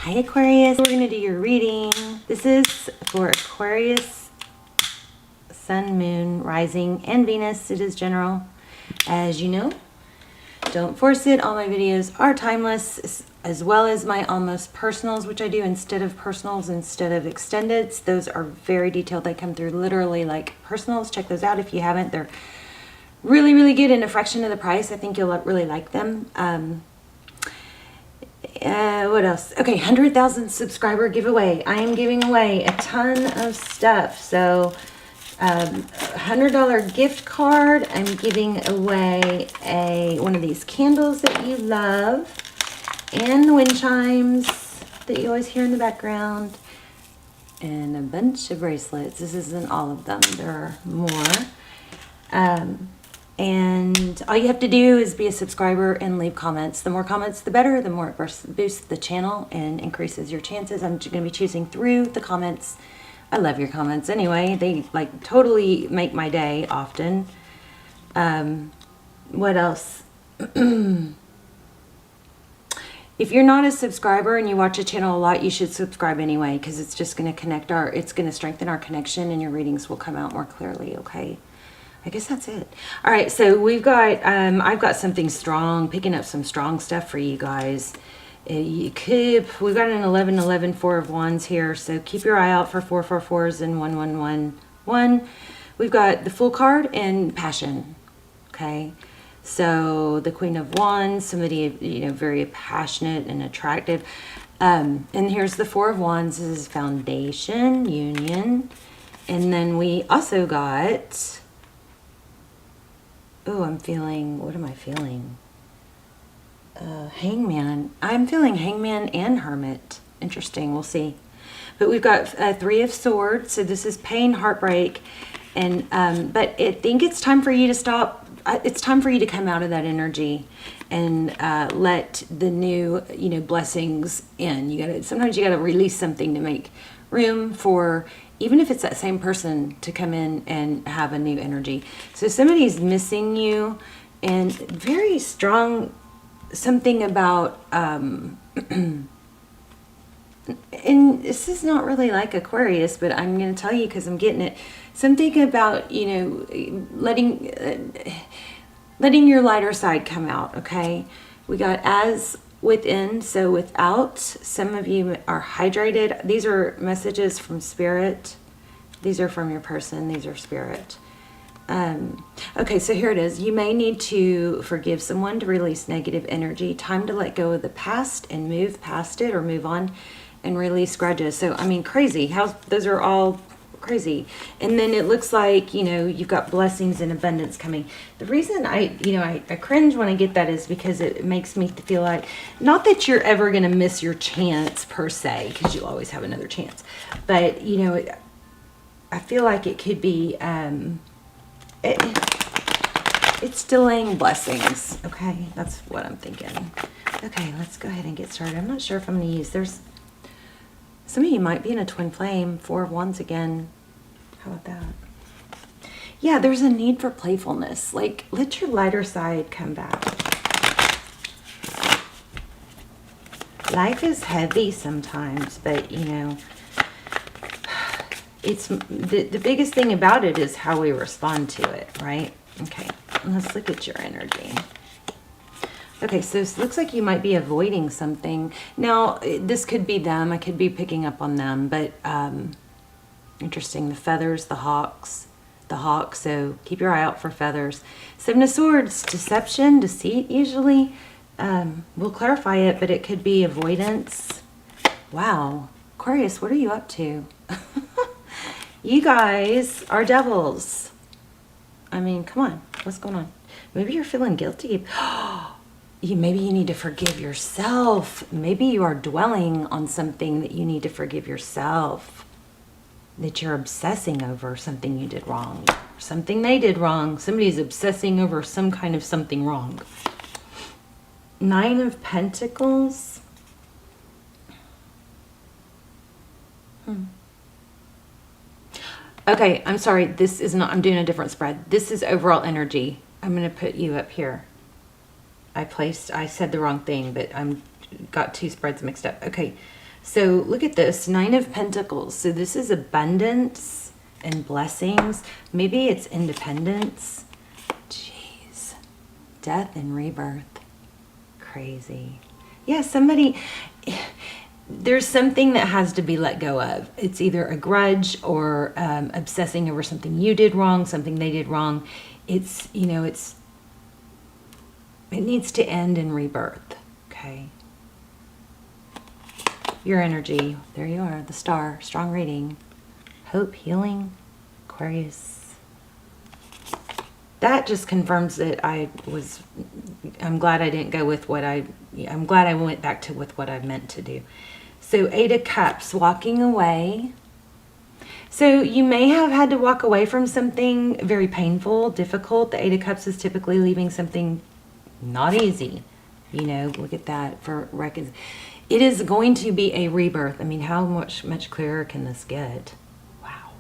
Hi Aquarius, we're going to do your reading. This is for Aquarius, Sun, Moon, Rising, and Venus. It is general, as you know. Don't force it. All my videos are timeless, as well as my almost personals, which I do instead of personals, instead of extendeds. Those are very detailed. They come through literally like personals. Check those out if you haven't. They're really, really good and a fraction of the price. I think you'll really like them. What else? Okay, 100,000 subscriber giveaway. I am giving away a ton of stuff. So, $100 gift card. I'm giving away one of these candles that you love, and the wind chimes that you always hear in the background, and a bunch of bracelets. This isn't all of them. There are more. And all you have to do is be a subscriber and leave comments. The more comments, the better. The more it boosts the channel and increases your chances. I'm going to be choosing through the comments. I love your comments anyway. They like totally make my day often. What else? If you're not a subscriber and you watch a channel a lot, you should subscribe anyway, because it's just going to it's going to strengthen our connection, and your readings will come out more clearly. Okay. I guess that's it. All right, so we've got, I've got something strong, picking up some strong stuff for you guys. We've got an 11-11, 4 of Wands here, so keep your eye out for 4-4-4s and 1-1-1-1. We've got the Fool card and Passion, okay? So the Queen of Wands, somebody, you know, very passionate and attractive. And here's the 4 of Wands. This is foundation, union. And then we also got... Oh, what am I feeling? Hangman. I'm feeling Hangman and Hermit. Interesting, we'll see. But we've got 3 of Swords, so this is pain, heartbreak. And but I think it's time for you to stop. It's time for you to come out of that energy and let the new, you know, blessings in. Sometimes you gotta release something to make room for, even if it's that same person, to come in and have a new energy. So somebody's missing you, and very strong something about and this is not really like Aquarius, but I'm going to tell you because I'm getting it. Something about, you know, letting your lighter side come out. Okay, we got as within, so without. Some of you are hydrated. These are messages from Spirit. These are from your person. These are Spirit. Okay, so here it is. You may need to forgive someone to release negative energy. Time to let go of the past and move past it, or move on and release grudges. So, I mean, crazy. Those are all crazy. And then it looks like, you know, you've got blessings and abundance coming. The reason I cringe when I get that is because it makes me feel like, not that you're ever going to miss your chance per se, because you'll always have another chance, but, you know, I feel like it could be, it's delaying blessings. Okay, that's what I'm thinking. Okay, let's go ahead and get started. I'm not sure if I'm going to use, some of you might be in a twin flame. 4 of Wands again. How about that? Yeah, there's a need for playfulness. Like, let your lighter side come back. Life is heavy sometimes, but, you know, it's the biggest thing about it is how we respond to it, right? Okay, let's look at your energy. Okay, so it looks like you might be avoiding something. Now, this could be them. I could be picking up on them, but interesting. The feathers, the hawk, so keep your eye out for feathers. 7 of Swords, deception, deceit usually. We'll clarify it, but it could be avoidance. Wow. Aquarius, what are you up to? You guys are devils. I mean, come on. What's going on? Maybe you're feeling guilty. Maybe you need to forgive yourself. Maybe you are dwelling on something that you need to forgive yourself. That you're obsessing over something you did wrong. Something they did wrong. Somebody's obsessing over some kind of something wrong. 9 of Pentacles. Okay, I'm sorry. This is not, I'm doing a different spread. This is overall energy. I'm going to put you up here. I said the wrong thing, but I'm got 2 spreads mixed up. Okay, So look at this, 9 of Pentacles. So this is abundance and blessings. Maybe it's independence. Jeez. Death and rebirth. Crazy. Yeah, somebody... There's something that has to be let go of. It's either a grudge or obsessing over something you did wrong, something they did wrong. It's, you know, it needs to end in rebirth, okay? Your energy, there you are, the star, strong reading. Hope, healing, Aquarius. That just confirms that I'm glad I didn't go with I'm glad I went back to with what I meant to do. So 8 of Cups, walking away. So you may have had to walk away from something very painful, difficult. The 8 of Cups is typically leaving something not easy. You know, look at that for records. It is going to be a rebirth. I mean, how much clearer can this get? Wow.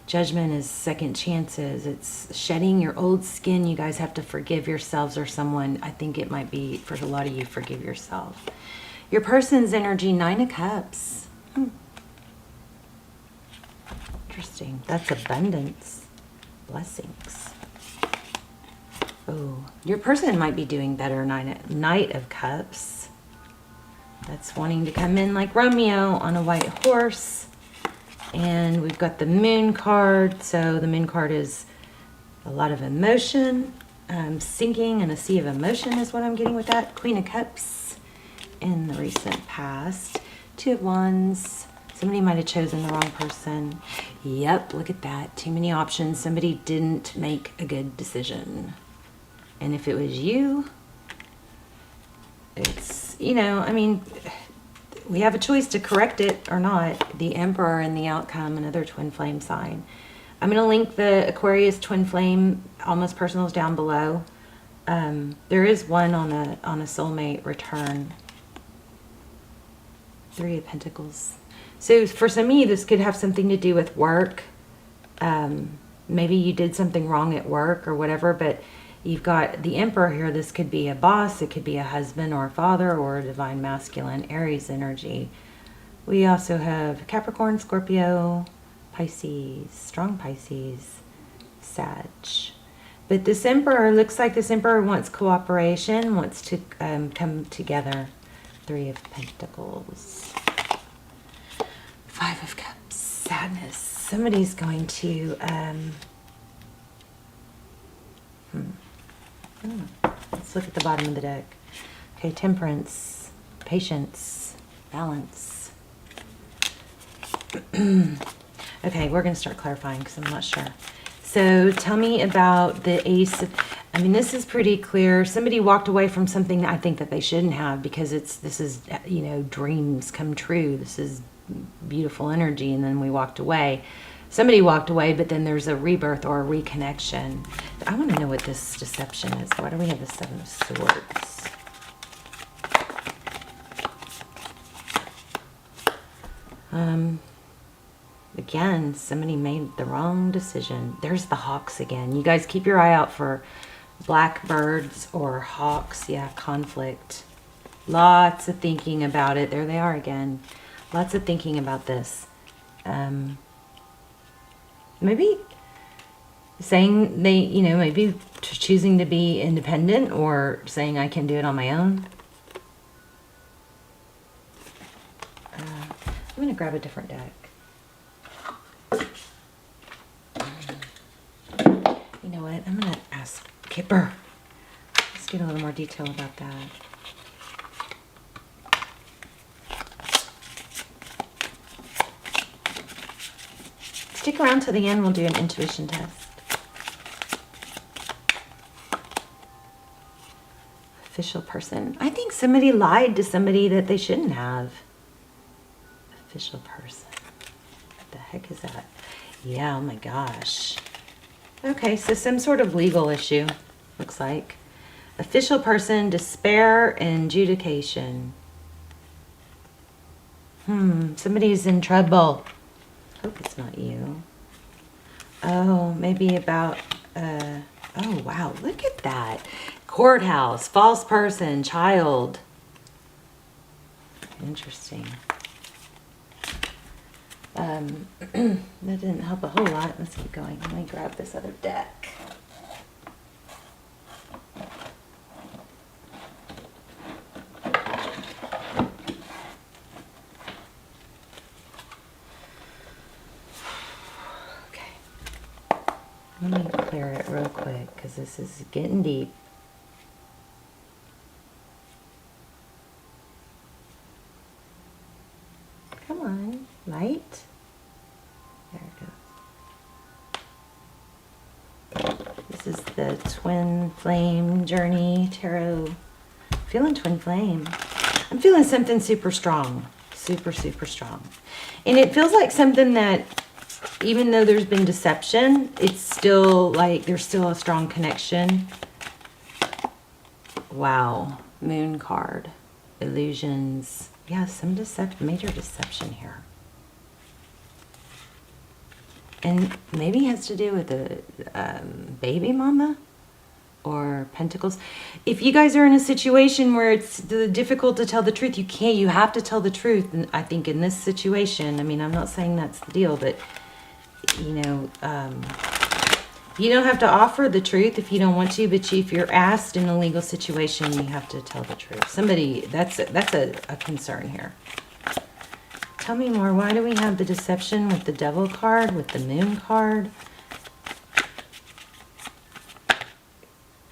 Judgment is second chances. It's shedding your old skin. You guys have to forgive yourselves or someone. I think it might be, for a lot of you, forgive yourself. Your person's energy, 9 of Cups. Interesting. That's abundance. Blessings. Oh, your person might be doing better. Knight of Cups. That's wanting to come in like Romeo on a white horse. And we've got the Moon card. So the Moon card is a lot of emotion. Sinking in a sea of emotion is what I'm getting with that. Queen of Cups in the recent past. 2 of Wands. Somebody might have chosen the wrong person. Yep, look at that. Too many options. Somebody didn't make a good decision. And if it was you, it's, you know, I mean, we have a choice to correct it or not. The Emperor and the outcome, another twin flame sign. I'm going to link the Aquarius twin flame almost personals down below. There is one on a soulmate return. 3 of Pentacles. So for some of you, this could have something to do with work. Maybe you did something wrong at work or whatever, but you've got the Emperor here. This could be a boss. It could be a husband or a father or a divine masculine, Aries energy. We also have Capricorn, Scorpio, Pisces, strong Pisces, Sag. But this Emperor, looks like this Emperor wants cooperation, wants to come together. 3 of Pentacles. 5 of Cups, sadness. Somebody's going to, let's look at the bottom of the deck. Okay, temperance, patience, balance. Okay, we're going to start clarifying because I'm not sure. So tell me about the Ace of, I mean, this is pretty clear. Somebody walked away from something that I think that they shouldn't have because this is, you know, dreams come true. This is beautiful energy, and then we walked away. Somebody walked away, but then there's a rebirth or a reconnection. I want to know what this deception is. Why do we have the 7 of Swords? Again, somebody made the wrong decision. There's the hawks again. You guys keep your eye out for blackbirds or hawks. Yeah, conflict. Lots of thinking about it. There they are again. Lots of thinking about this. Maybe saying they, you know, maybe choosing to be independent or saying I can do it on my own. I'm going to grab a different deck. You know what? I'm going to ask Kipper. Let's get a little more detail about that. Stick around till the end. We'll do an intuition test. Official person. I think somebody lied to somebody that they shouldn't have. Official person. What the heck is that? Yeah, oh my gosh. Okay, so some sort of legal issue, looks like. Official person, despair, and adjudication. Somebody's in trouble. Hope it's not you. Oh, maybe about, oh wow, look at that. Courthouse, false person, child. Interesting. that didn't help a whole lot. Let's keep going. Let me grab this other deck. Let me clear it real quick because this is getting deep. Come on, light. There it goes. This is the Twin Flame Journey Tarot. Feeling Twin Flame. I'm feeling something super strong. Super, super strong. And it feels like something that, even though there's been deception, it's still like there's still a strong connection. Wow. Moon card. Illusions. Yeah, some major deception here. And maybe it has to do with the baby mama or pentacles. If you guys are in a situation where it's difficult to tell the truth, you have to tell the truth. And I think in this situation, I mean, I'm not saying that's the deal, but you know, you don't have to offer the truth if you don't want to, but if you're asked in a legal situation, you have to tell the truth. Somebody, that's a concern here. Tell me more. Why do we have the deception with the Devil card, with the Moon card,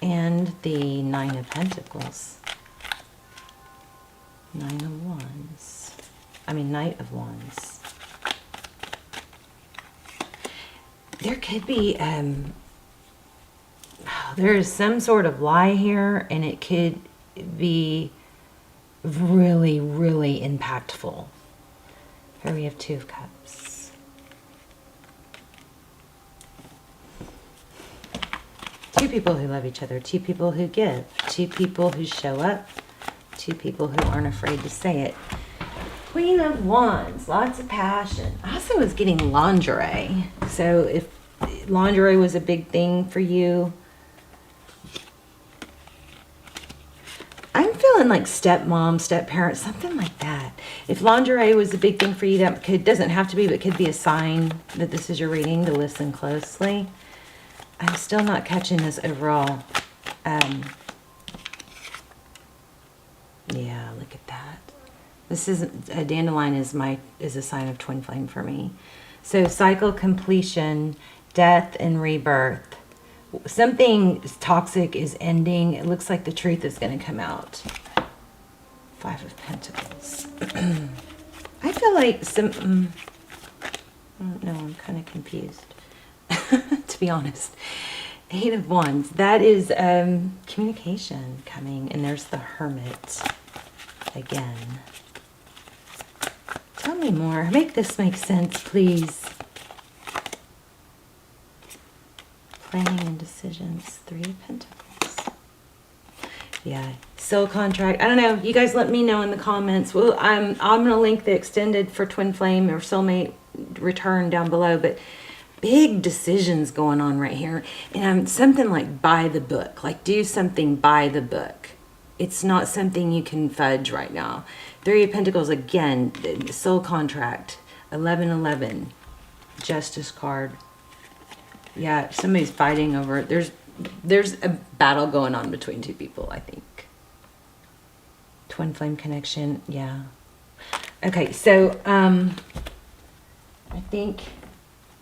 and the Nine of Pentacles? Nine of Wands. I mean, Knight of Wands. There could be, there is some sort of lie here, and it could be really, really impactful. Here we have Two of Cups. Two people who love each other, two people who give, two people who show up, two people who aren't afraid to say it. Queen of Wands, lots of passion. I also was getting lingerie. So if lingerie was a big thing for you, I'm feeling like stepmom, step-parent, something like that. If lingerie was a big thing for you, that doesn't have to be, but could be a sign that this is your reading, to listen closely. I'm still not catching this overall. Yeah, look at that. This isn't a dandelion is a sign of twin flame for me. So cycle completion, death and rebirth. Something toxic is ending. It looks like the truth is going to come out. Five of Pentacles. I feel like some... I don't know, I'm kind of confused. To be honest. Eight of Wands. That is communication coming. And there's the Hermit again. Tell me more. Make this make sense, please. Planning and decisions. Three of Pentacles. Yeah. Soul contract. I don't know. You guys let me know in the comments. Well, I'm going to link the extended for Twin Flame or Soulmate Return down below. But big decisions going on right here. And something like by the book. Like do something by the book. It's not something you can fudge right now. Three of Pentacles again. Soul contract. 11-11. Justice card. Yeah, somebody's fighting over it. There's a battle going on between two people, I think. Twin flame connection. Yeah. Okay, so I think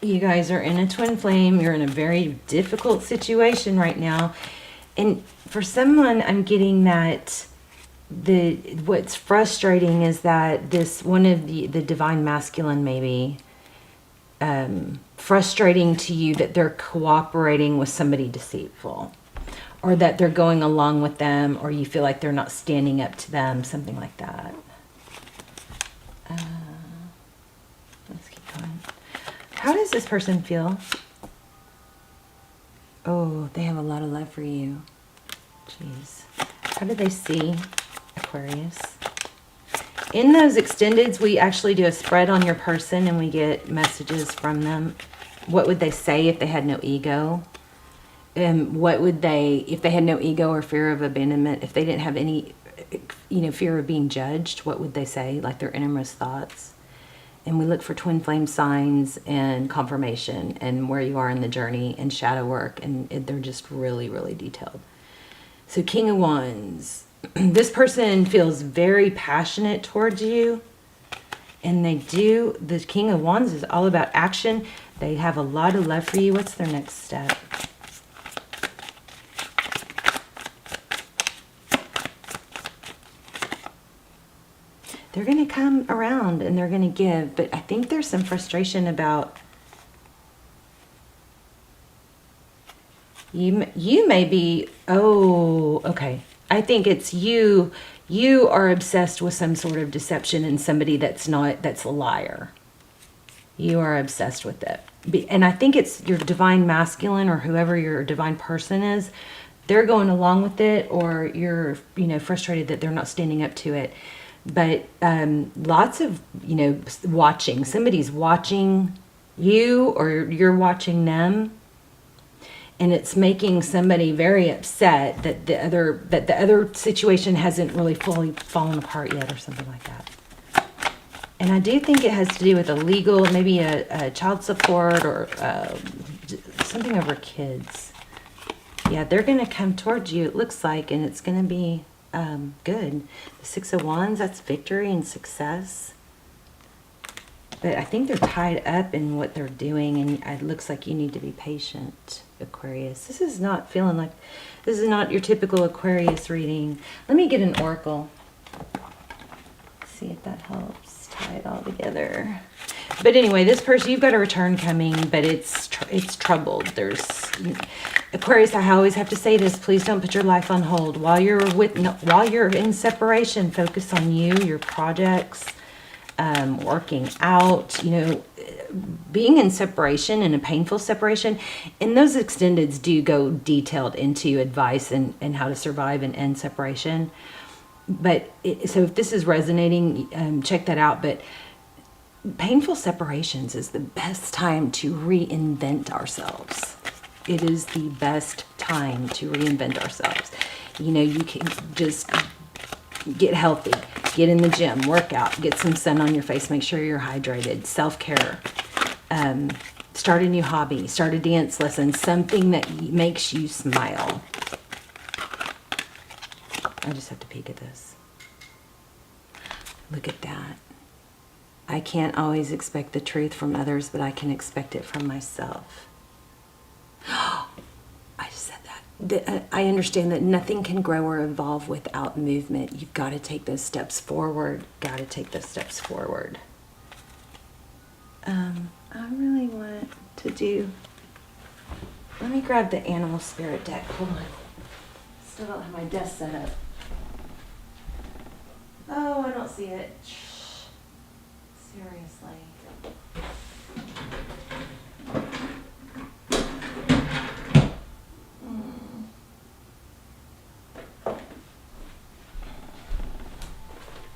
you guys are in a twin flame. You're in a very difficult situation right now. And for someone, I'm getting that what's frustrating is that this one of the divine masculine maybe frustrating to you that they're cooperating with somebody deceitful, or that they're going along with them, or you feel like they're not standing up to them, something like that. Let's keep going. How does this person feel? Oh, they have a lot of love for you. Jeez. How do they see Aquarius? In those extendeds, we actually do a spread on your person and we get messages from them. What would they say if they had no ego? What would they, if they had no ego or fear of abandonment, if they didn't have any, fear of being judged, what would they say? Like their innermost thoughts. And we look for twin flame signs and confirmation and where you are in the journey and shadow work. And they're just really, really detailed. So King of Wands. This person feels very passionate towards you. And they do. The King of Wands is all about action. They have a lot of love for you. What's their next step? They're going to come around and they're going to give, but I think there's some frustration about you may be, oh, okay. I think it's you are obsessed with some sort of deception and somebody that's a liar. You are obsessed with it. And I think it's your divine masculine or whoever your divine person is. They're going along with it, or you're, frustrated that they're not standing up to it. But lots of, watching. Somebody's watching you or you're watching them. And it's making somebody very upset that the other situation hasn't really fully fallen apart yet or something like that. And I do think it has to do with a legal, maybe a child support or something over kids. Yeah, they're going to come towards you, it looks like, and it's going to be good. The Six of Wands, that's victory and success. But I think they're tied up in what they're doing, and it looks like you need to be patient, Aquarius. This is not feeling like, this is not your typical Aquarius reading. Let me get an oracle. See if that helps tie it all together. But anyway, this person, you've got a return coming, but it's troubled. There's Aquarius. I always have to say this: please don't put your life on hold while you're in separation. Focus on you, your projects, working out. Being in separation, in a painful separation, and those extendeds do go detailed into advice and how to survive and end separation. But so if this is resonating, check that out. But painful separations is the best time to reinvent ourselves. It is the best time to reinvent ourselves. You can just get healthy, get in the gym, work out, get some sun on your face, make sure you're hydrated, self-care, start a new hobby, start a dance lesson, something that makes you smile. I just have to peek at this. Look at that. I can't always expect the truth from others, but I can expect it from myself. I just said that. I understand that nothing can grow or evolve without movement. You've got to take those steps forward. Got to take those steps forward. I really want to do... Let me grab the animal spirit deck. Hold on. Still don't have my desk set up. Oh, I don't see it. Seriously.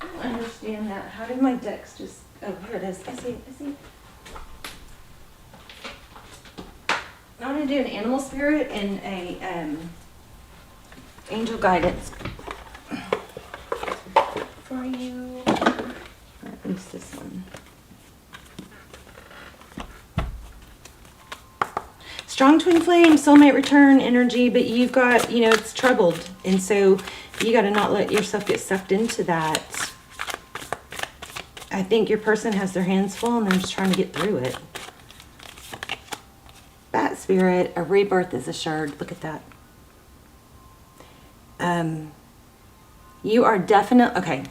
I don't understand that. How did my decks just... Oh, here it is. I see it. I want to do an animal spirit and a angel guidance for you. Or at least this one. Strong twin flame, soulmate return energy, but you've got, it's troubled. And so you got to not let yourself get sucked into that. I think your person has their hands full and they're just trying to get through it. Bat spirit, a rebirth is assured. Look at that. You are definitely... Okay,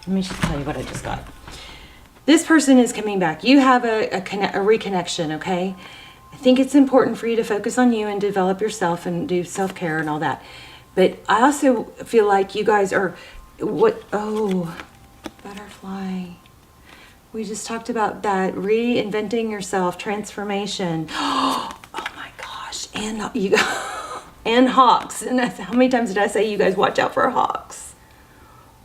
let me just tell you what I just got. This person is coming back. You have a reconnection, okay? I think it's important for you to focus on you and develop yourself and do self-care and all that. But I also feel like you guys are... Oh, butterfly. We just talked about that. Reinventing yourself, transformation. Oh my gosh. And you and hawks. And that's, how many times did I say you guys watch out for hawks?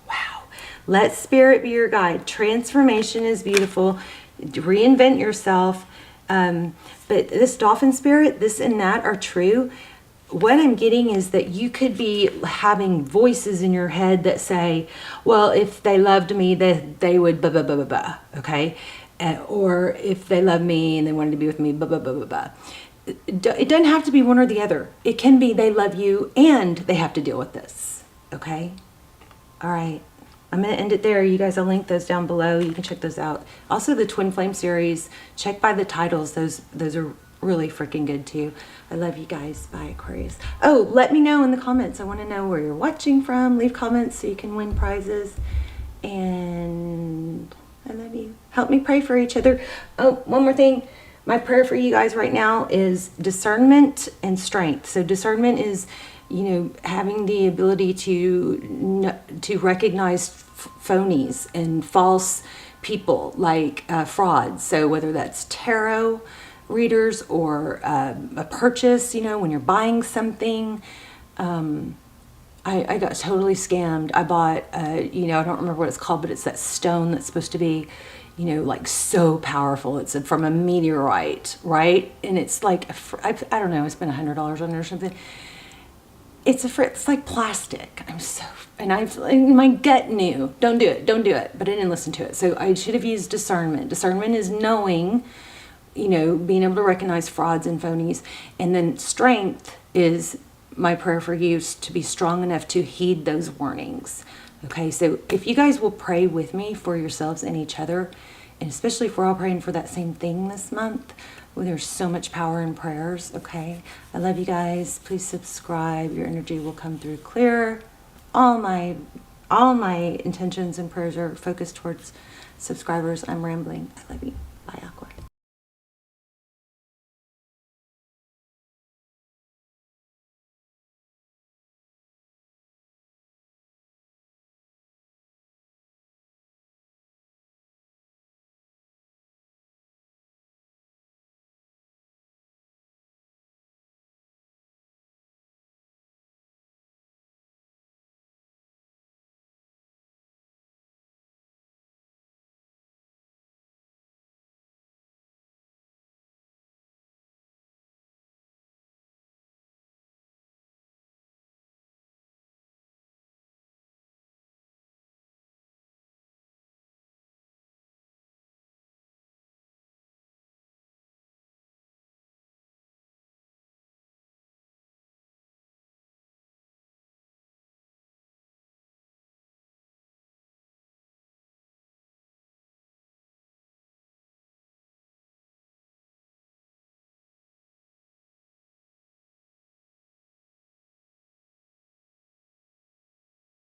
Wow. Let spirit be your guide. Transformation is beautiful. Reinvent yourself. But this dolphin spirit, this and that are true. What I'm getting is that you could be having voices in your head that say, well, if they loved me, they would blah, blah, blah, blah, blah. Okay? or if they love me and they wanted to be with me, blah, blah, blah, blah, blah. It doesn't have to be one or the other. It can be they love you and they have to deal with this. Okay? All right. I'm going to end it there. You guys, I'll link those down below. You can check those out. Also, the Twin Flame series. Check by the titles. Those are really freaking good too. I love you guys. Bye, Aquarius. Oh, let me know in the comments. I want to know where you're watching from. Leave comments so you can win prizes. And I love you. Help me pray for each other. Oh, one more thing. My prayer for you guys right now is discernment and strength. So discernment is, you know, having the ability to recognize phonies and false people, like frauds. So whether that's tarot readers or a purchase, you know, when you're buying something. I got totally scammed. I bought, you know, I don't remember what it's called, but it's that stone that's supposed to be, you know, like so powerful. It's from a meteorite, right? And it's like, I don't know, I spent $100 on it or something. It's like plastic. And my gut knew, don't do it, but I didn't listen to it. So I should have used discernment. Discernment is knowing, you know, being able to recognize frauds and phonies. And then strength is my prayer for you to be strong enough to heed those warnings. Okay, so if you guys will pray with me for yourselves and each other, and especially if we're all praying for that same thing this month, well, there's so much power in prayers. Okay, I love you guys. Please subscribe. Your energy will come through clear. All my intentions and prayers are focused towards subscribers. I'm rambling. I love you. Bye, Aqua.